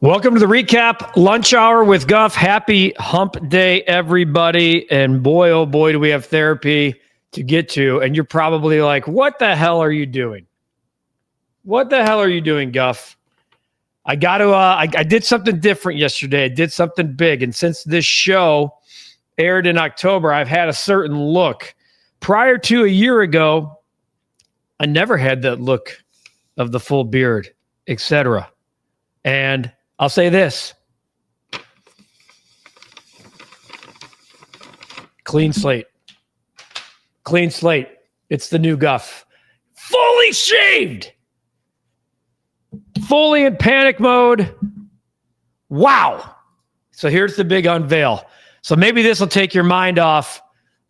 Welcome to the Recap Lunch Hour with Guff. Happy hump day, everybody. And boy, oh boy, do we have therapy to get to. And you're probably like, what the hell are you doing? What the hell are you doing, Guff? I did something different yesterday. I did something big. And since this show aired in October, I've had a certain look. Prior to a year ago, I never had that look of the full beard, etc. And I'll say this. Clean slate. Clean slate. It's the new Guff. Fully shaved. Fully in panic mode. Wow. So here's the big unveil. So maybe this will take your mind off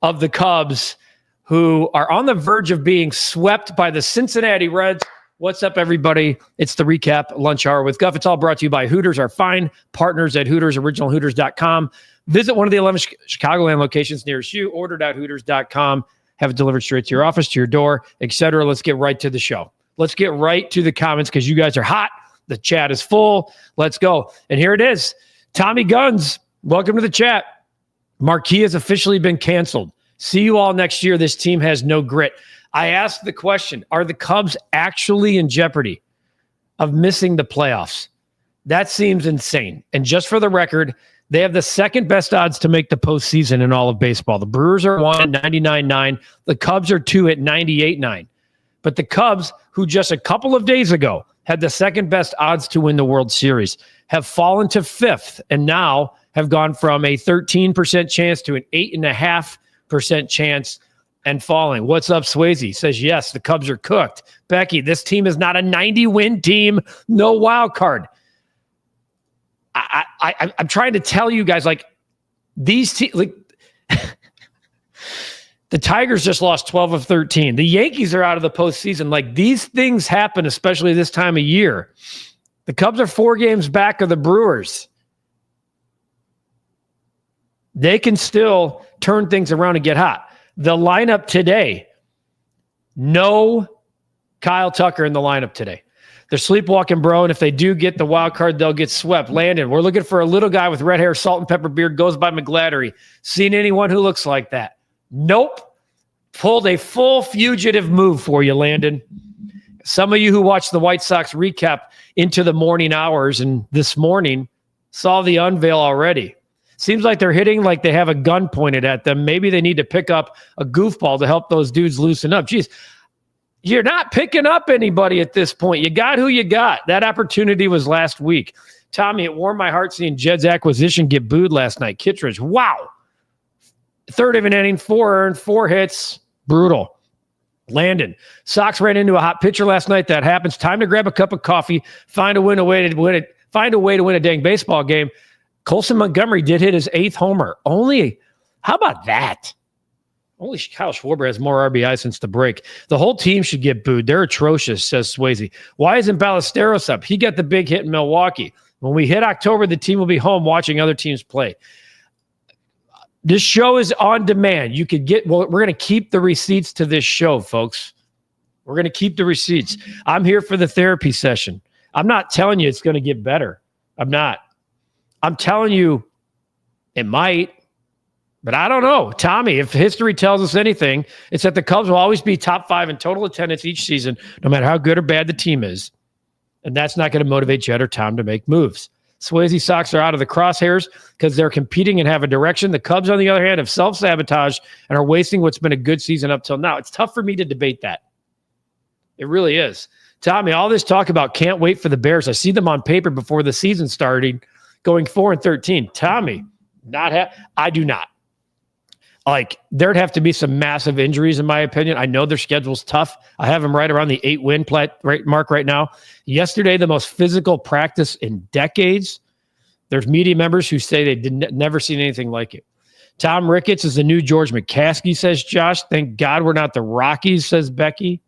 of the Cubs, who are on the verge of being swept by the Cincinnati Reds. What's up, everybody? It's the Recap Lunch Hour with Guff. It's all brought to you by Hooters, our fine partners at Hooters, originalhooters.com. Visit one of the 11 Chicagoland locations nearest you. Order.hooters.com. Have it delivered straight to your office, to your door, etc. Let's get right to the show. Let's get right to the comments because you guys are hot. The chat is full. Let's go. And here it is. Tommy Guns, welcome to the chat. Marquee has officially been canceled. See you all next year. This team has no grit. I asked the question, are the Cubs actually in jeopardy of missing the playoffs? That seems insane. And just for the record, they have the second best odds to make the postseason in all of baseball. The Brewers are 1 at 99.9. The Cubs are 2 at 98.9. But the Cubs, who just a couple of days ago had the second best odds to win the World Series, have fallen to fifth and now have gone from a 13% chance to an 8.5% chance and falling. What's up, Swayze? Says, yes, the Cubs are cooked. Becky, this team is not a 90-win team. No wild card. I'm trying to tell you guys, like, these teams, like, the Tigers just lost 12 of 13. The Yankees are out of the postseason. Like, these things happen, especially this time of year. The Cubs are 4 games back of the Brewers. They can still turn things around and get hot. The lineup today, no Kyle Tucker in the lineup today. They're sleepwalking, bro, and if they do get the wild card, they'll get swept. Landon, we're looking for a little guy with red hair, salt and pepper beard, goes by McGladdery. Seen anyone who looks like that? Nope. Pulled a full fugitive move for you, Landon. Some of you who watched the White Sox recap into the morning hours and this morning saw the unveil already. Seems like they're hitting like they have a gun pointed at them. Maybe they need to pick up a goofball to help those dudes loosen up. Jeez, you're not picking up anybody at this point. You got who you got. That opportunity was last week. Tommy, it warmed my heart seeing Jed's acquisition get booed last night. Kittredge, wow. Third of an inning, 4 earned, 4 hits. Brutal. Landon, Sox ran into a hot pitcher last night. That happens. Time to grab a cup of coffee. Find a way to win a dang baseball game. Colson Montgomery did hit his 8th homer. How about that? Only Kyle Schwarber has more RBI since the break. The whole team should get booed. They're atrocious, says Swayze. Why isn't Ballesteros up? He got the big hit in Milwaukee. When we hit October, the team will be home watching other teams play. This show is on demand. You could we're going to keep the receipts to this show, folks. We're going to keep the receipts. I'm here for the therapy session. I'm not telling you it's going to get better. I'm not. I'm telling you it might, but I don't know. Tommy, if history tells us anything, it's that the Cubs will always be top 5 in total attendance each season, no matter how good or bad the team is. And that's not going to motivate Jed or Tom to make moves. Swayze Sox are out of the crosshairs because they're competing and have a direction. The Cubs, on the other hand, have self-sabotaged and are wasting what's been a good season up till now. It's tough for me to debate that. It really is. Tommy, all this talk about can't wait for the Bears. I see them on paper before the season started going 4-13. Tommy, I do not. Like, there'd have to be some massive injuries, in my opinion. I know their schedule's tough. I have them right around the 8-win mark right now. Yesterday, the most physical practice in decades. There's media members who say they never seen anything like it. Tom Ricketts is the new George McCaskey, says Josh. Thank God we're not the Rockies, says Becky.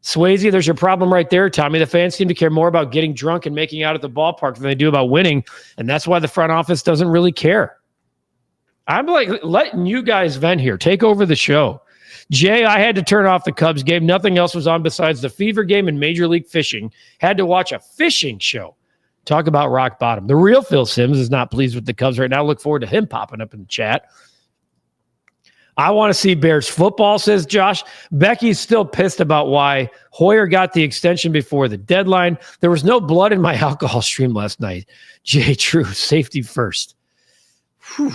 Swayze, there's your problem right there, Tommy. The fans seem to care more about getting drunk and making out at the ballpark than they do about winning, and that's why the front office doesn't really care. I'm like letting you guys vent here. Take over the show. Jay, I had to turn off the Cubs game. Nothing else was on besides the Fever game and Major League Fishing. Had to watch a fishing show. Talk about rock bottom. The real Phil Simms is not pleased with the Cubs right now. Look forward to him popping up in the chat. I want to see Bears football, says Josh. Becky's still pissed about why Hoyer got the extension before the deadline. There was no blood in my alcohol stream last night. Jay, true. Safety first. Whew.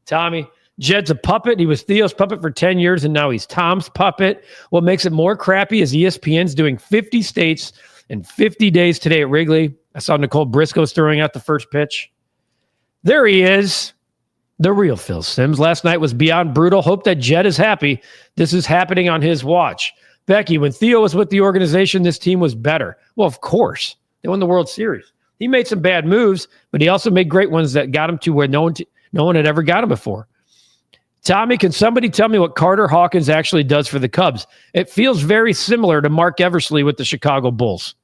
Tommy, Jed's a puppet. He was Theo's puppet for 10 years, and now he's Tom's puppet. What makes it more crappy is ESPN's doing 50 states in 50 days today at Wrigley. I saw Nicole Briscoe's throwing out the first pitch. There he is. The real Phil Simms. Last night was beyond brutal. Hope that Jed is happy. This is happening on his watch. Becky, when Theo was with the organization, this team was better. Well, of course. They won the World Series. He made some bad moves, but he also made great ones that got him to where no one had ever got him before. Tommy, can somebody tell me what Carter Hawkins actually does for the Cubs? It feels very similar to Mark Eversley with the Chicago Bulls.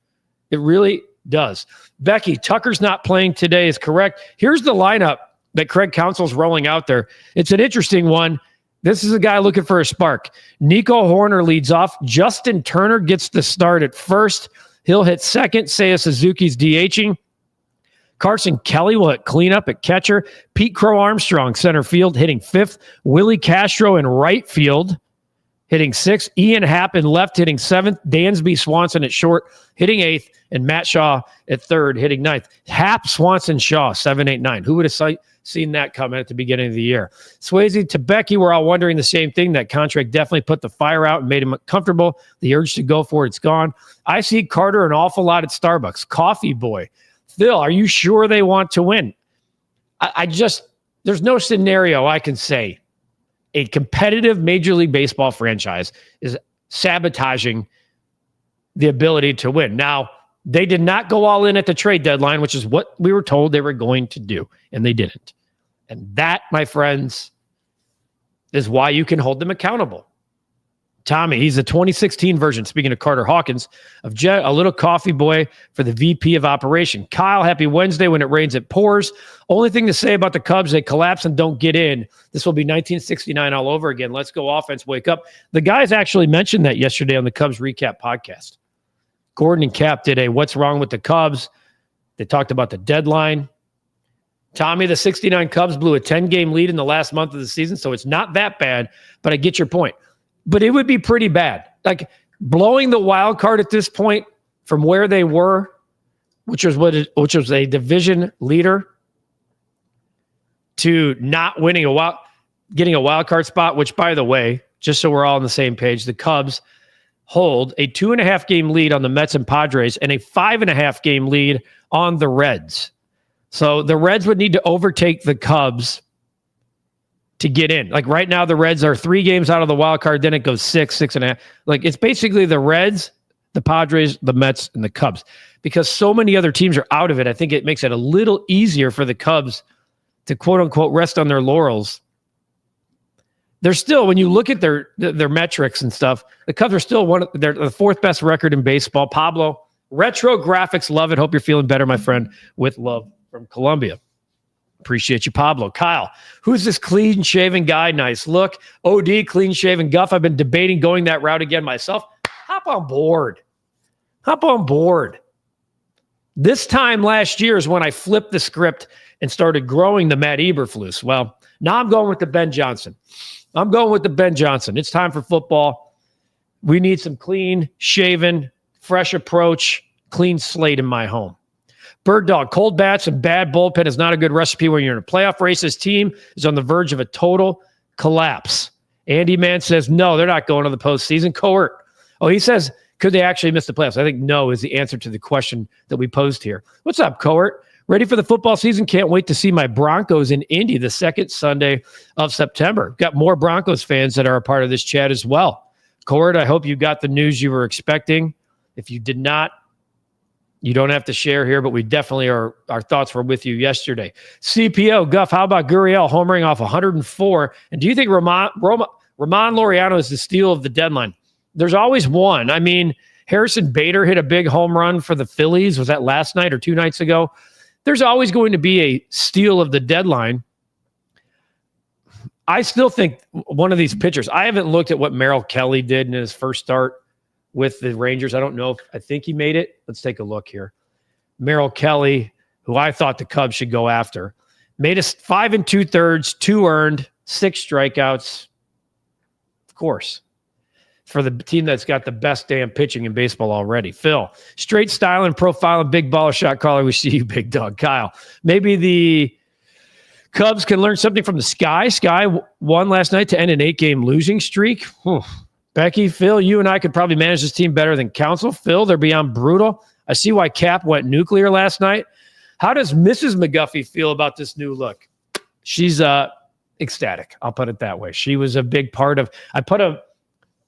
It really does. Becky, Tucker's not playing today is correct. Here's the lineup that Craig Counsell's rolling out there. It's an interesting one. This is a guy looking for a spark. Nico Horner leads off. Justin Turner gets the start at first. He'll hit second. Seiya Suzuki's DHing. Carson Kelly will hit cleanup at catcher. Pete Crow Armstrong, center field, hitting fifth. Willie Castro in right field, hitting sixth. Ian Happ in left, hitting seventh. Dansby Swanson at short, hitting eighth. And Matt Shaw at third, hitting ninth. Happ, Swanson, Shaw, 7, 8, 9. Who would have seen that coming at the beginning of the year? Swayze to Becky, we're all wondering the same thing. That contract definitely put the fire out and made him comfortable. The urge to go for it's gone. I see Carter an awful lot at Starbucks. Coffee boy. Phil, are you sure they want to win? There's no scenario I can say a competitive Major League Baseball franchise is sabotaging the ability to win. Now, they did not go all in at the trade deadline, which is what we were told they were going to do, and they didn't. And that, my friends, is why you can hold them accountable. Tommy, he's the 2016 version, speaking of Carter Hawkins, of Jet, a little coffee boy for the VP of operation. Kyle, happy Wednesday. When it rains, it pours. Only thing to say about the Cubs, they collapse and don't get in. This will be 1969 all over again. Let's go offense, wake up. The guys actually mentioned that yesterday on the Cubs Recap podcast. Gordon and Cap did a What's Wrong with the Cubs. They talked about the deadline. Tommy, the 69 Cubs blew a 10-game lead in the last month of the season, so it's not that bad, but I get your point. But it would be pretty bad. Like blowing the wild card at this point from where they were, which was a division leader, to not winning getting a wild card spot, which, by the way, just so we're all on the same page, the Cubs hold a 2.5-game lead on the Mets and Padres and a 5.5-game lead on the Reds. So the Reds would need to overtake the Cubs to get in. Like right now, the Reds are 3 games out of the wild card. Then it goes 6, 6.5. Like it's basically the Reds, the Padres, the Mets, and the Cubs. Because so many other teams are out of it, I think it makes it a little easier for the Cubs to quote unquote rest on their laurels. They're still, when you look at their metrics and stuff, the Cubs are still they're the 4th best record in baseball. Pablo, retro graphics, love it. Hope you're feeling better, my friend. With love from Colombia. Appreciate you, Pablo. Kyle, who's this clean-shaven guy? Nice look. OD, clean-shaven Guff. I've been debating going that route again myself. Hop on board. Hop on board. This time last year is when I flipped the script and started growing the Matt Eberflus. Well, now I'm going with the Ben Johnson. It's time for football. We need some clean-shaven, fresh approach, clean slate in my home. Bird Dog, cold bats and bad bullpen is not a good recipe when you're in a playoff race. This team is on the verge of a total collapse. Andy Mann says, no, they're not going to the postseason. Coert. Oh, he says, could they actually miss the playoffs? I think no is the answer to the question that we posed here. What's up, Coert? Ready for the football season? Can't wait to see my Broncos in Indy the second Sunday of September. Got more Broncos fans that are a part of this chat as well. Coert, I hope you got the news you were expecting. If you did not, you don't have to share here, but we definitely our thoughts were with you yesterday. CPO, Guff, how about Gurriel homering off 104? And do you think Ramon Laureano is the steal of the deadline? There's always one. I mean, Harrison Bader hit a big home run for the Phillies. Was that last night or 2 nights ago? There's always going to be a steal of the deadline. I still think one of these pitchers, I haven't looked at what Merrill Kelly did in his first start with the Rangers. I don't know I think he made it. Let's take a look here. Merrill Kelly, who I thought the Cubs should go after. Made us 5 2/3, 2 earned, 6 strikeouts. Of course. For the team that's got the best damn pitching in baseball already. Phil, straight style and profile and big baller shot caller. We see you, big dog. Kyle, maybe the Cubs can learn something from the Sky. Sky won last night to end an 8-game losing streak. Whew. Becky, Phil, you and I could probably manage this team better than Council. Phil, they're beyond brutal. I see why Cap went nuclear last night. How does Mrs. McGuffey feel about this new look? She's ecstatic. I'll put it that way. She was a big part of. I put a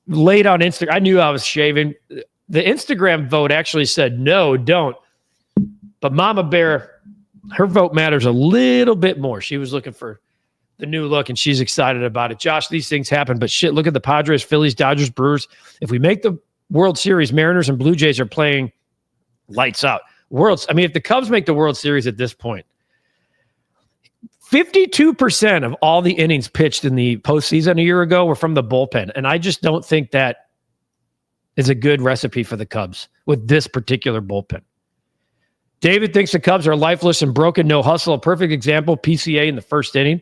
late on Instagram. I knew I was shaving. The Instagram vote actually said no, don't. But Mama Bear, her vote matters a little bit more. She was looking for the new look, and she's excited about it. Josh, these things happen, but shit, look at the Padres, Phillies, Dodgers, Brewers. If we make the World Series, Mariners and Blue Jays are playing lights out. If the Cubs make the World Series at this point, 52% of all the innings pitched in the postseason a year ago were from the bullpen, and I just don't think that is a good recipe for the Cubs with this particular bullpen. David thinks the Cubs are lifeless and broken, no hustle. A perfect example, PCA in the first inning.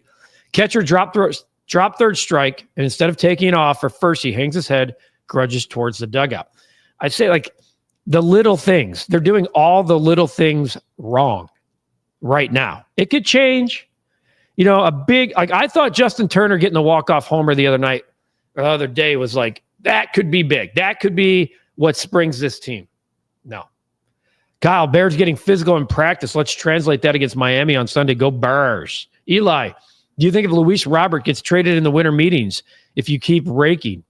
Catcher drop third strike, and instead of taking off for first, he hangs his head, grudges towards the dugout. I'd say, the little things. They're doing all the little things wrong right now. It could change. I thought Justin Turner getting the walk-off homer the other day was that could be big. That could be what springs this team. No. Kyle, Bears getting physical in practice. Let's translate that against Miami on Sunday. Go Bears. Eli, do you think if Luis Robert gets traded in the winter meetings, if you keep raking?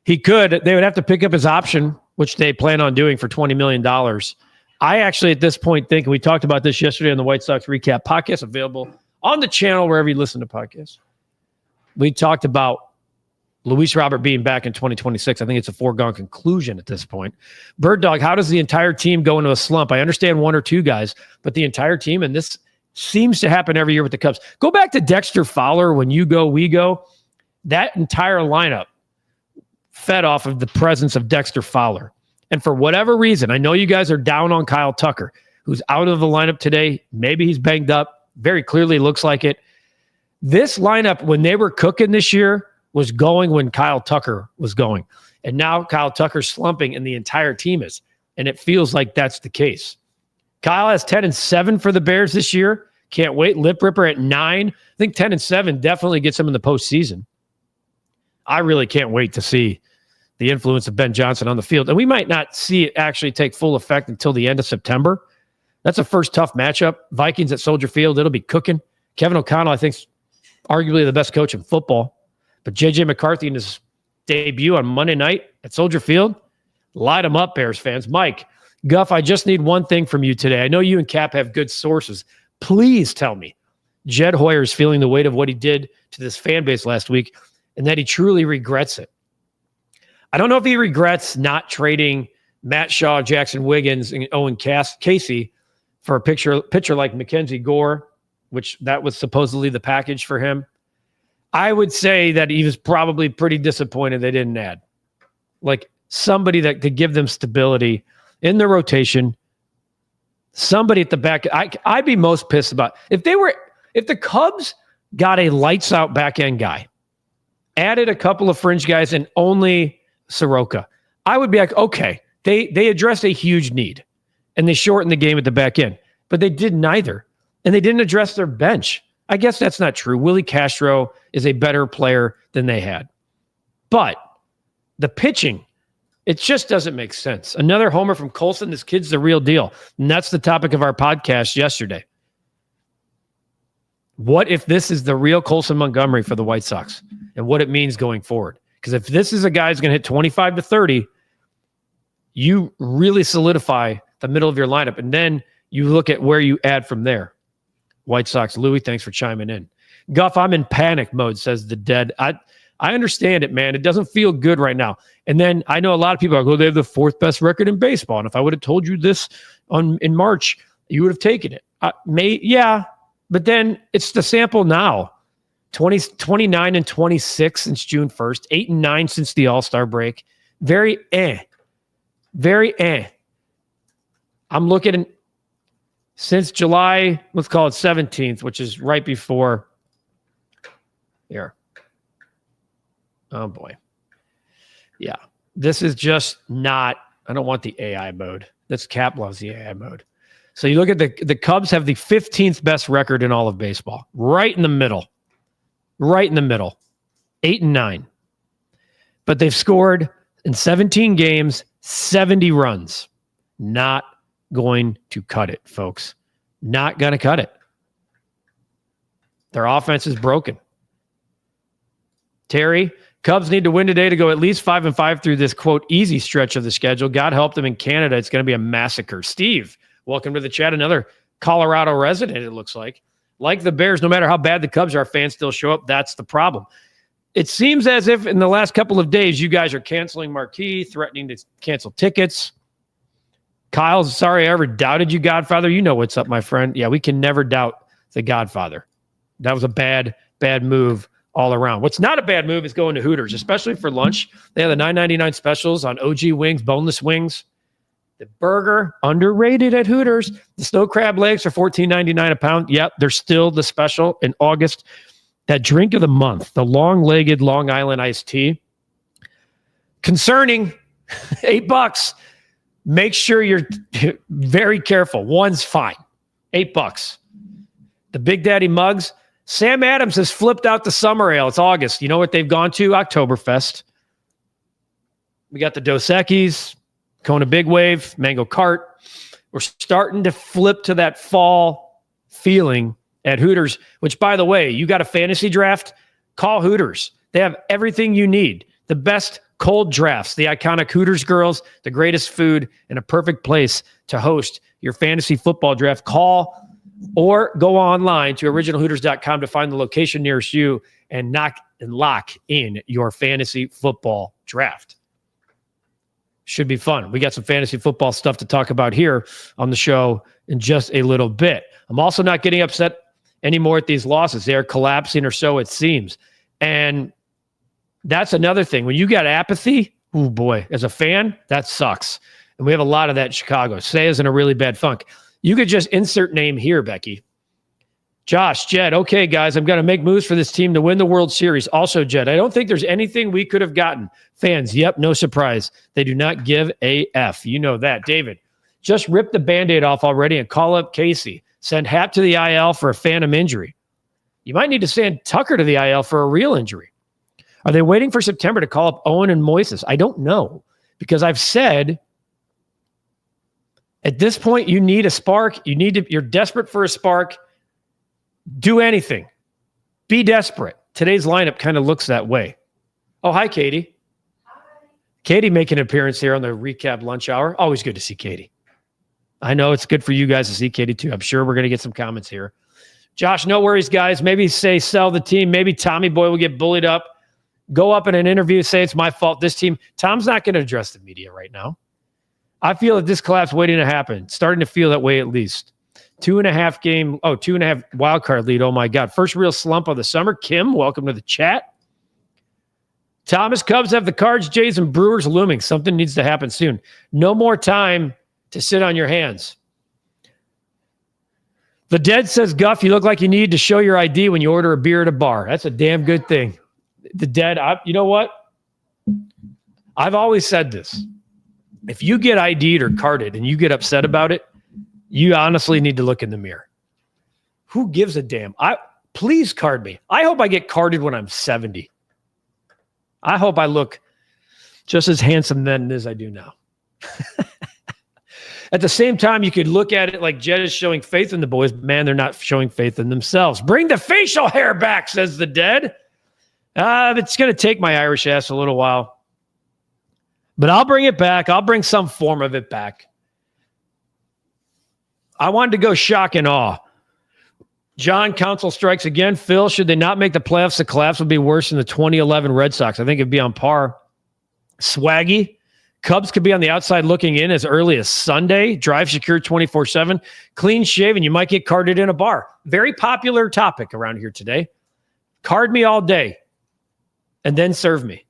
He could. They would have to pick up his option, which they plan on doing for $20 million. I actually, at this point, think, and we talked about this yesterday on the White Sox Recap podcast, available on the channel wherever you listen to podcasts. We talked about Luis Robert being back in 2026. I think it's a foregone conclusion at this point. Bird Dog, how does the entire team go into a slump? I understand 1 or 2 guys, but the entire team, and this seems to happen every year with the Cubs. Go back to Dexter Fowler, when you go, we go. That entire lineup fed off of the presence of Dexter Fowler. And for whatever reason, I know you guys are down on Kyle Tucker, who's out of the lineup today. Maybe he's banged up. Very clearly looks like it. This lineup, when they were cooking this year, was going when Kyle Tucker was going. And now Kyle Tucker's slumping and the entire team is. And it feels like that's the case. Kyle has 10-7 for the Bears this year. Can't wait. Lip Ripper at 9. I think 10-7 definitely gets him in the postseason. I really can't wait to see the influence of Ben Johnson on the field. And we might not see it actually take full effect until the end of September. That's a first tough matchup. Vikings at Soldier Field. It'll be cooking. Kevin O'Connell, I think, is arguably the best coach in football. But J.J. McCarthy in his debut on Monday night at Soldier Field, light him up, Bears fans. Mike, Guff, I just need one thing from you today. I know you and Cap have good sources. Please tell me Jed Hoyer is feeling the weight of what he did to this fan base last week and that he truly regrets it. I don't know if he regrets not trading Matt Shaw, Jackson Wiggins, and Owen Casey for a pitcher like Mackenzie Gore, which that was supposedly the package for him. I would say that he was probably pretty disappointed they didn't add somebody that could give them stability in the rotation. Somebody at the back. I'd be most pissed about if the Cubs got a lights out back end guy, added a couple of fringe guys and only Soroka. I would be like, okay, they addressed a huge need and they shortened the game at the back end, but they did neither. And they didn't address their bench. I guess that's not true. Willie Castro is a better player than they had. But the pitching, it just doesn't make sense. Another homer from Colson. This kid's the real deal. And that's the topic of our podcast yesterday. What if this is the real Colson Montgomery for the White Sox and what it means going forward? Because if this is a guy who's going to hit 25 to 30, you really solidify the middle of your lineup. And then you look at where you add from there. White Sox. Louis, thanks for chiming in. Guff, I'm in panic mode, says the dead. I understand it, man. It doesn't feel good right now. And then I know a lot of people are like, oh, they have the 4th best record in baseball. And if I would have told you this in March, you would have taken it. Yeah, but then it's the sample now. 29-26 since June 1st, 8-9 since the All-Star break. Very. I'm looking since July, let's call it 17th, which is right before here. Oh boy. Yeah. This is just not, I don't want the AI mode. This Cap loves the AI mode. So you look at the Cubs have the 15th best record in all of baseball. Right in the middle. Right in the middle. 8-9. But they've scored in 17 games, 70 runs. Not going to cut it, folks. Not going to cut it. Their offense is broken. Terry, Cubs need to win today to go at least 5-5 through this, quote, easy stretch of the schedule. God help them in Canada. It's going to be a massacre. Steve, welcome to the chat. Another Colorado resident, it looks like. Like the Bears, no matter how bad the Cubs are, fans still show up. That's the problem. It seems as if in the last couple of days, you guys are canceling marquee, threatening to cancel tickets. Kyle, sorry I ever doubted you, Godfather. You know what's up, my friend. Yeah, we can never doubt the Godfather. That was a bad move all around. What's not a bad move is going to Hooters, especially for lunch. They have the $9.99 specials on OG wings, boneless wings. The burger, underrated at Hooters. The snow crab legs are $14.99 a pound. Yep, they're still the special in August. That drink of the month, the long-legged Long Island iced tea. Concerning, $8. Make sure you're very careful. One's fine. $8. The Big Daddy mugs. Sam Adams has flipped out the summer ale. It's August. You know what they've gone to? Oktoberfest. We got the Dos Equis, Kona Big Wave, Mango Cart. We're starting to flip to that fall feeling at Hooters, which, by the way, you got a fantasy draft? Call Hooters. They have everything you need. The best cold drafts, the iconic Hooters girls, the greatest food, and a perfect place to host your fantasy football draft. Call or go online to originalhooters.com to find the location nearest you and lock in your fantasy football draft. Should be fun. We got some fantasy football stuff to talk about here on the show in just a little bit. I'm also not getting upset anymore at these losses. They are collapsing, or so it seems. And that's another thing. When you got apathy, oh boy, as a fan, that sucks. And we have a lot of that in Chicago. Say is in a really bad funk. You could just insert name here, Becky. Josh, Jed, okay, guys, I'm going to make moves for this team to win the World Series. Also, Jed, I don't think there's anything we could have gotten. Fans, yep, no surprise. They do not give a F. You know that. David, just rip the Band-Aid off already and call up Casey. Send Hap to the IL for a phantom injury. You might need to send Tucker to the IL for a real injury. Are they waiting for September to call up Owen and Moises? I don't know, because I've said at this point you need a spark. You're desperate for a spark. Do anything. Be desperate. Today's lineup kind of looks that way. Oh, hi, Katie. Hi. Katie making an appearance here on the REKAP Lunch Hour. Always good to see Katie. I know it's good for you guys to see Katie too. I'm sure we're going to get some comments here. Josh, no worries, guys. Maybe say sell the team. Maybe Tommy Boy will get bullied up. Go up in an interview, say it's my fault. This team, Tom's not going to address the media right now. I feel that this collapse waiting to happen. Starting to feel that way at least. 2.5 wild card lead. Oh my God. First real slump of the summer. Kim, welcome to the chat. Thomas, Cubs have the Cards, Jays, and Brewers looming. Something needs to happen soon. No more time to sit on your hands. The Dead says, Guff, you look like you need to show your ID when you order a beer at a bar. That's a damn good thing. The Dead, you know what? I've always said this. If you get ID'd or carded and you get upset about it, you honestly need to look in the mirror. Who gives a damn? Please card me. I hope I get carded when I'm 70. I hope I look just as handsome then as I do now. At the same time, you could look at it like Jed is showing faith in the boys, but man, they're not showing faith in themselves. Bring the facial hair back, says the Dead. It's going to take my Irish ass a little while. But I'll bring it back. I'll bring some form of it back. I wanted to go shock and awe. John, Council strikes again. Phil, should they not make the playoffs, the collapse would be worse than the 2011 Red Sox. I think it'd be on par. Swaggy, Cubs could be on the outside looking in as early as Sunday. Drive secure 24/7. Clean shaven, you might get carded in a bar. Very popular topic around here today. Card me all day and then serve me.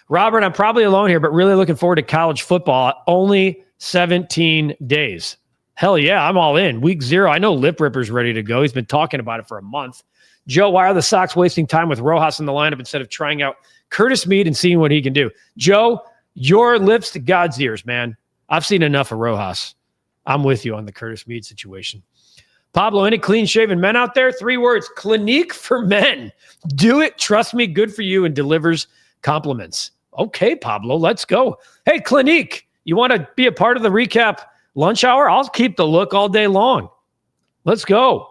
Robert, I'm probably alone here, but really looking forward to college football. Only 17 days. Hell yeah, I'm all in. Week 0, I know Lip Ripper's ready to go. He's been talking about it for a month. Joe, why are the Sox wasting time with Rojas in the lineup instead of trying out Curtis Mead and seeing what he can do? Joe, your lips to God's ears, man. I've seen enough of Rojas. I'm with you on the Curtis Mead situation. Pablo, any clean-shaven men out there? 3 words, Clinique for men. Do it, trust me, good for you, and delivers compliments. Okay, Pablo, let's go. Hey, Clinique, you want to be a part of the Recap Lunch Hour? I'll keep the look all day long. Let's go.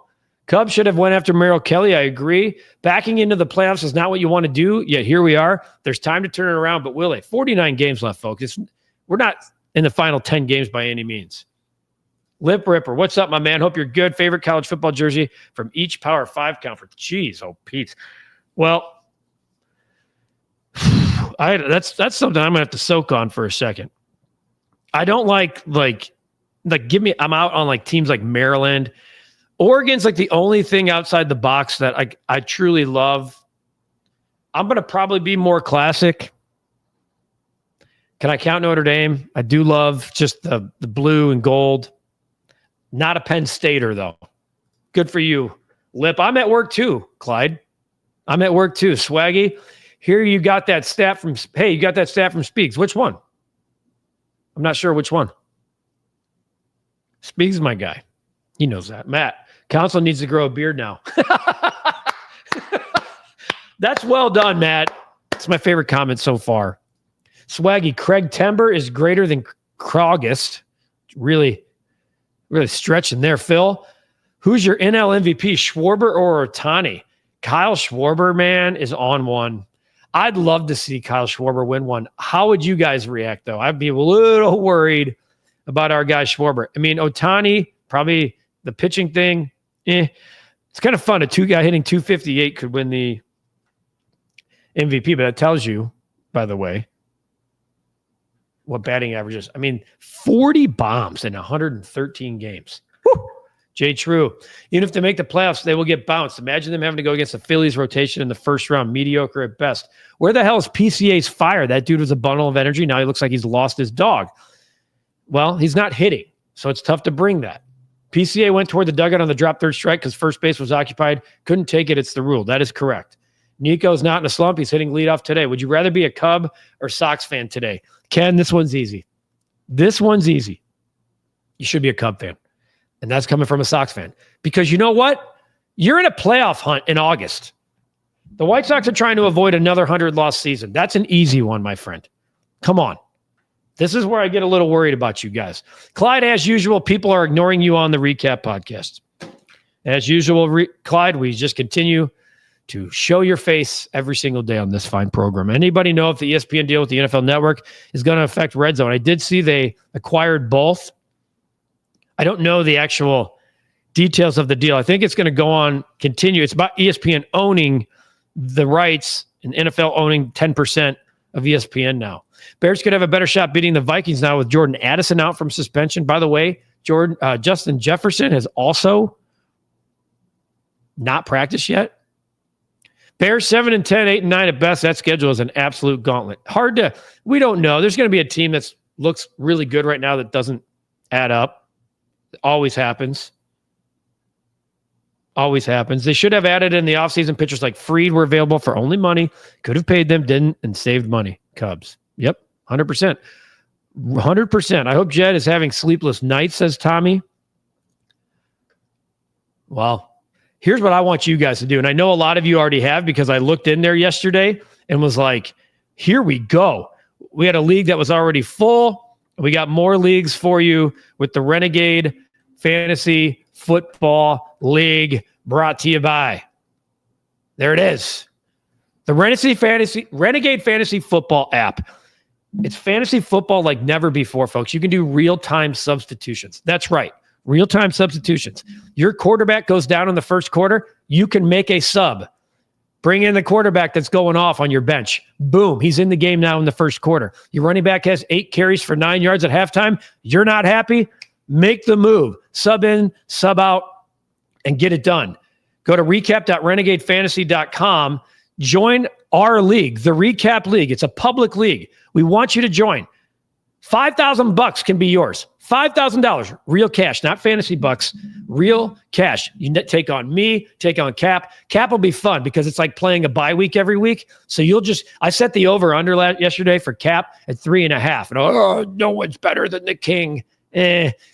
Cubs should have went after Merrill Kelly. I agree. Backing into the playoffs is not what you want to do, yet here we are. There's time to turn it around, but will it? 49 games left, folks. We're not in the final 10 games by any means. Lip Ripper, what's up, my man? Hope you're good. Favorite college football jersey from each Power 5 conference. Jeez, oh, Pete. Well, that's something I'm going to have to soak on for a second. I don't like I'm out on like teams like Maryland. Oregon's like the only thing outside the box that I truly love. I'm going to probably be more classic. Can I count Notre Dame? I do love just the blue and gold. Not a Penn Stater, though. Good for you, Lip. I'm at work, too, Clyde. I'm at work, too. Swaggy, here you got that stat from Speaks. Which one? I'm not sure which one. Speaks is my guy. He knows that. Matt, Council needs to grow a beard now. That's well done, Matt. It's my favorite comment so far. Swaggy, Craig Tember is greater than Kraugust. Really stretching there. Phil, who's your NL MVP, Schwarber or Ohtani? Kyle Schwarber, man, is on one. I'd love to see Kyle Schwarber win one. How would you guys react, though? I'd be a little worried about our guy Schwarber. I mean, Ohtani, probably the pitching thing, it's kind of fun. A guy hitting 258 could win the MVP, but that tells you, by the way, what batting average is. I mean, 40 bombs in 113 games. Woo! Jay True. Even if they make the playoffs, they will get bounced. Imagine them having to go against the Phillies rotation in the first round. Mediocre at best. Where the hell is PCA's fire? That dude was a bundle of energy. Now he looks like he's lost his dog. Well, he's not hitting, so it's tough to bring that. PCA went toward the dugout on the drop third strike because first base was occupied. Couldn't take it. It's the rule. That is correct. Nico's not in a slump. He's hitting leadoff today. Would you rather be a Cub or Sox fan today? Ken, this one's easy. This one's easy. You should be a Cub fan. And that's coming from a Sox fan. Because you know what? You're in a playoff hunt in August. The White Sox are trying to avoid another 100-loss season. That's an easy one, my friend. Come on. This is where I get a little worried about you guys. Clyde, as usual, people are ignoring you on the Recap podcast. As usual, Clyde, we just continue to show your face every single day on this fine program. Anybody know if the ESPN deal with the NFL Network is going to affect Red Zone? I did see they acquired both. I don't know the actual details of the deal. I think it's going to go on, continue. It's about ESPN owning the rights and NFL owning 10% of ESPN now. Bears could have a better shot beating the Vikings now with Jordan Addison out from suspension. By the way, Justin Jefferson has also not practiced yet. Bears 7-10, 8-9 at best. That schedule is an absolute gauntlet. We don't know. There's going to be a team that looks really good right now that doesn't add up. It always happens. Always happens. They should have added in the offseason pitchers like Fried were available for only money. Could have paid them, didn't, and saved money. Cubs. Yep, 100%. 100%. I hope Jed is having sleepless nights, says Tommy. Well, here's what I want you guys to do. And I know a lot of you already have because I looked in there yesterday and was like, here we go. We had a league that was already full. We got more leagues for you with the Renegade Fantasy Football League brought to you by. There it is. The Renegade Fantasy Football app. It's fantasy football like never before, folks. You can do real-time substitutions. That's right. Real-time substitutions. Your quarterback goes down in the first quarter. You can make a sub. Bring in the quarterback that's going off on your bench. Boom. He's in the game now in the first quarter. Your running back has 8 carries for 9 yards at halftime. You're not happy? Make the move. Sub in, sub out, and get it done. Go to recap.renegadefantasy.com. Join our league, the Recap League. It's a public league. We want you to join. $5,000 can be yours. $5,000, real cash, not fantasy bucks, real cash. You take on me, take on Cap. Cap will be fun because it's like playing a bye week every week. So I set the over under yesterday for Cap at 3.5. And no one's better than the king.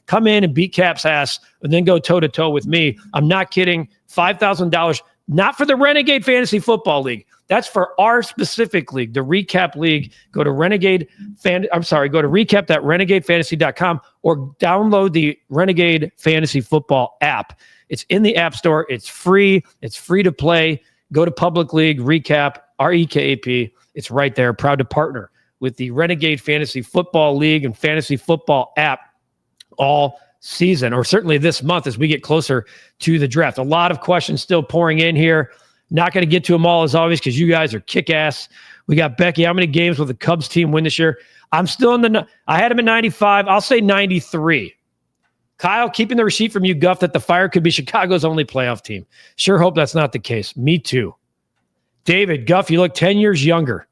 Come in and beat Cap's ass and then go toe to toe with me. I'm not kidding. $5,000, not for the Renegade Fantasy Football League. That's for our specific league, the REKAP League. Go to recap.renegadefantasy.com or download the Renegade Fantasy Football app. It's in the App Store. It's free. It's free to play. Go to Public League, REKAP, REKAP. It's right there. Proud to partner with the Renegade Fantasy Football League and Fantasy Football app all season, or certainly this month as we get closer to the draft. A lot of questions still pouring in here. Not going to get to them all as always because you guys are kick-ass. We got Becky. How many games will the Cubs team win this year? I'm still I had him at 95. I'll say 93. Kyle, keeping the receipt from you, Guff, that the Fire could be Chicago's only playoff team. Sure hope that's not the case. Me too. David, Guff, you look 10 years younger.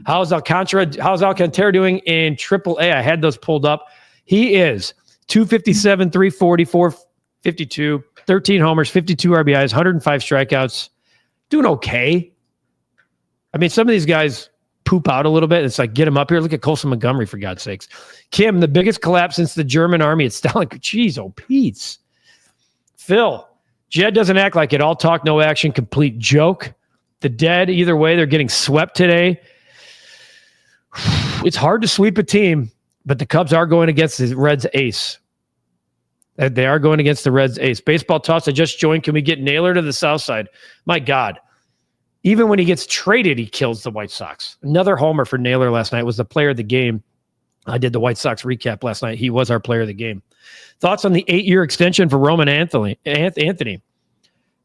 How's Alcantara doing in AAA? I had those pulled up. He is 257, 340, 452. 13 homers, 52 RBIs, 105 strikeouts. Doing okay. I mean, some of these guys poop out a little bit. It's like, get him up here. Look at Colson Montgomery, for God's sakes. Kim, the biggest collapse since the German army. It's Stalin. Jeez, oh, Pete's. Phil, Jed doesn't act like it. All talk, no action, complete joke. The dead, either way, they're getting swept today. It's hard to sweep a team, but the Cubs are going against the Reds ace. They are going against the Reds ace. Baseball toss, I just joined. Can we get Naylor to the south side? My God. Even when he gets traded, he kills the White Sox. Another homer for Naylor last night. Was the player of the game. I did the White Sox recap last night. He was our player of the game. Thoughts on the 8-year extension for Roman Anthony?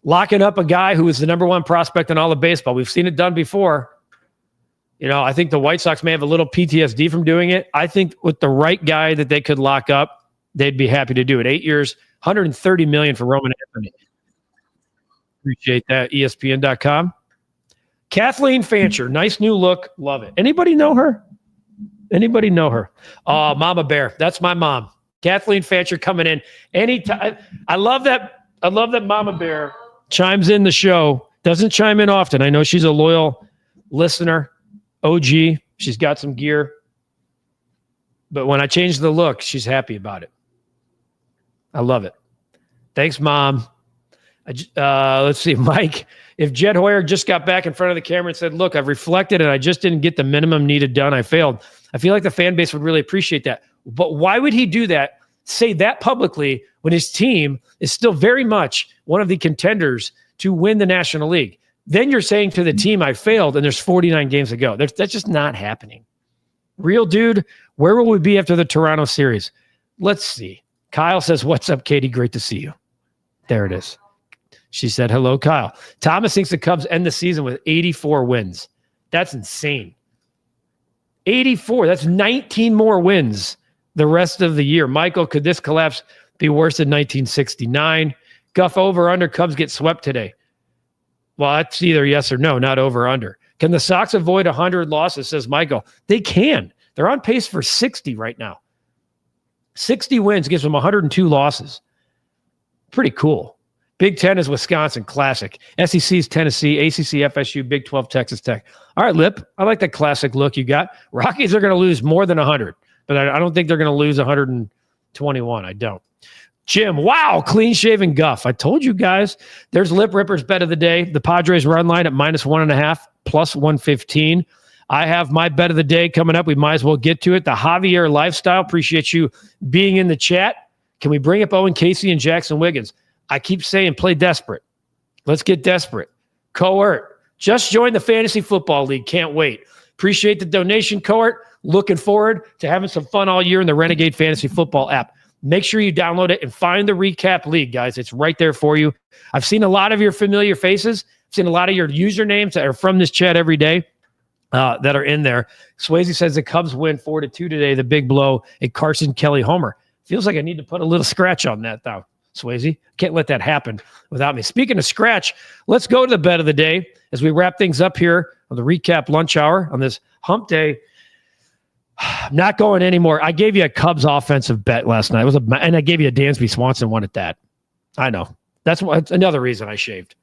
Locking up a guy who is the number one prospect in all of baseball. We've seen it done before. I think the White Sox may have a little PTSD from doing it. I think with the right guy that they could lock up, they'd be happy to do it. 8 years, $130 million for Roman Anthony. Appreciate that. ESPN.com. Kathleen Fancher, nice new look. Love it. Anybody know her? Mama Bear. That's my mom. Kathleen Fancher coming in anytime. I love that. Mama Bear chimes in the show. Doesn't chime in often. I know she's a loyal listener. OG. She's got some gear. But when I change the look, she's happy about it. I love it. Thanks, Mom. Let's see, Mike. If Jed Hoyer just got back in front of the camera and said, look, I've reflected and I just didn't get the minimum needed done, I failed. I feel like the fan base would really appreciate that. But why would he do that, say that publicly, when his team is still very much one of the contenders to win the National League? Then you're saying to the team, I failed, and there's 49 games to go. That's just not happening. Real dude, where will we be after the Toronto series? Let's see. Kyle says, what's up, Katie? Great to see you. There it is. She said, hello, Kyle. Thomas thinks the Cubs end the season with 84 wins. That's insane. 84. That's 19 more wins the rest of the year. Michael, could this collapse be worse than 1969? Guff, over, under, Cubs get swept today. Well, that's either yes or no, not over, under. Can the Sox avoid 100 losses, says Michael? They can. They're on pace for 60 right now. 60 wins gives them 102 losses. Pretty cool. Big Ten is Wisconsin, classic. SEC is Tennessee, ACC, FSU, Big 12, Texas Tech. All right, Lip, I like that classic look you got. Rockies are going to lose more than 100, but I don't think they're going to lose 121. I don't. Jim, wow, clean-shaven Guff. I told you guys. There's Lip Ripper's bet of the day. The Padres run line at -1.5, plus 115. I have my bet of the day coming up. We might as well get to it. The Javier Lifestyle. Appreciate you being in the chat. Can we bring up Owen Casey and Jackson Wiggins? I keep saying play desperate. Let's get desperate. Cohort. Just joined the Fantasy Football League. Can't wait. Appreciate the donation, Cohort. Looking forward to having some fun all year in the Renegade Fantasy Football app. Make sure you download it and find the REKAP League, guys. It's right there for you. I've seen a lot of your familiar faces. I've seen a lot of your usernames that are from this chat every day. That are in there. Swayze says the Cubs win 4-2 today. The big blow, a Carson Kelly homer. Feels like I need to put a little scratch on that, though, Swayze. Can't let that happen without me. Speaking of scratch, let's go to the bet of the day as we wrap things up here on the REKAP Lunch Hour on this hump day. I'm not going anymore. I gave you a Cubs offensive bet last night. And I gave you a Dansby Swanson one at that. I know. That's another reason I shaved.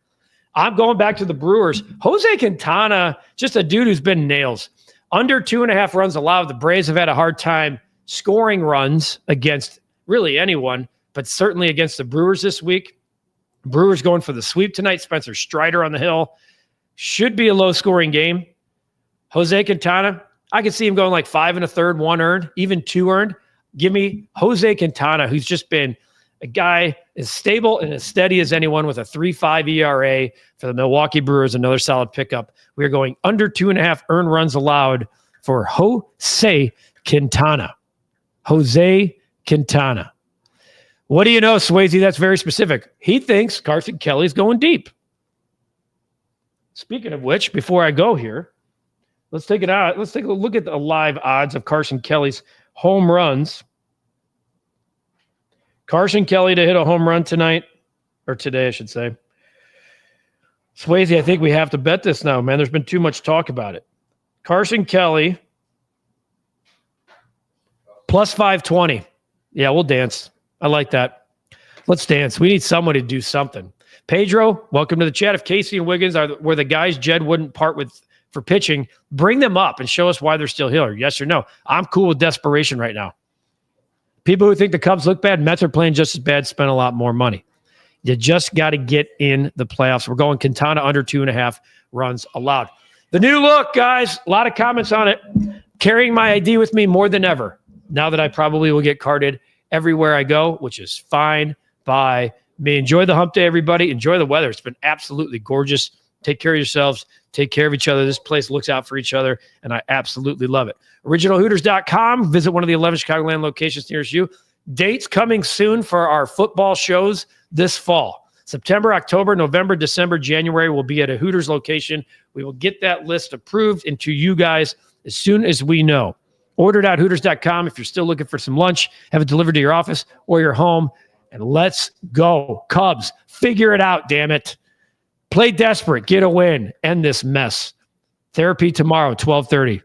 I'm going back to the Brewers. Jose Quintana, just a dude who's been nails. Under 2.5 runs allowed. The Braves have had a hard time scoring runs against really anyone, but certainly against the Brewers this week. Brewers going for the sweep tonight. Spencer Strider on the hill. Should be a low-scoring game. Jose Quintana, I could see him going like 5 1/3, 1 earned, even 2 earned. Give me Jose Quintana, who's just been a guy as stable and as steady as anyone with a 3.5 ERA for the Milwaukee Brewers, another solid pickup. We are going under 2.5 earned runs allowed for Jose Quintana. Jose Quintana. What do you know, Swayze? That's very specific. He thinks Carson Kelly's going deep. Speaking of which, before I go here, let's take it out. Let's take a look at the live odds of Carson Kelly's home runs. Carson Kelly to hit a home run tonight, or today, I should say. Swayze, I think we have to bet this now, man. There's been too much talk about it. Carson Kelly, plus 520. Yeah, we'll dance. I like that. Let's dance. We need someone to do something. Pedro, welcome to the chat. If Casey and Wiggins were the guys Jed wouldn't part with for pitching, bring them up and show us why they're still here. Yes or no? I'm cool with desperation right now. People who think the Cubs look bad, Mets are playing just as bad, spend a lot more money. You just got to get in the playoffs. We're going Quintana under 2.5 runs allowed. The new look, guys. A lot of comments on it. Carrying my ID with me more than ever. Now that I probably will get carded everywhere I go, which is fine by me. Enjoy the hump day, everybody. Enjoy the weather. It's been absolutely gorgeous. Take care of yourselves. Take care of each other. This place looks out for each other, and I absolutely love it. OriginalHooters.com. Visit one of the 11 Chicagoland locations nearest you. Dates coming soon for our football shows this fall. September, October, November, December, January will be at a Hooters location. We will get that list approved and to you guys as soon as we know. Order.hooters.com if you're still looking for some lunch. Have it delivered to your office or your home. And let's go. Cubs, figure it out, damn it. Play desperate. Get a win. End this mess. Therapy tomorrow, 12:30.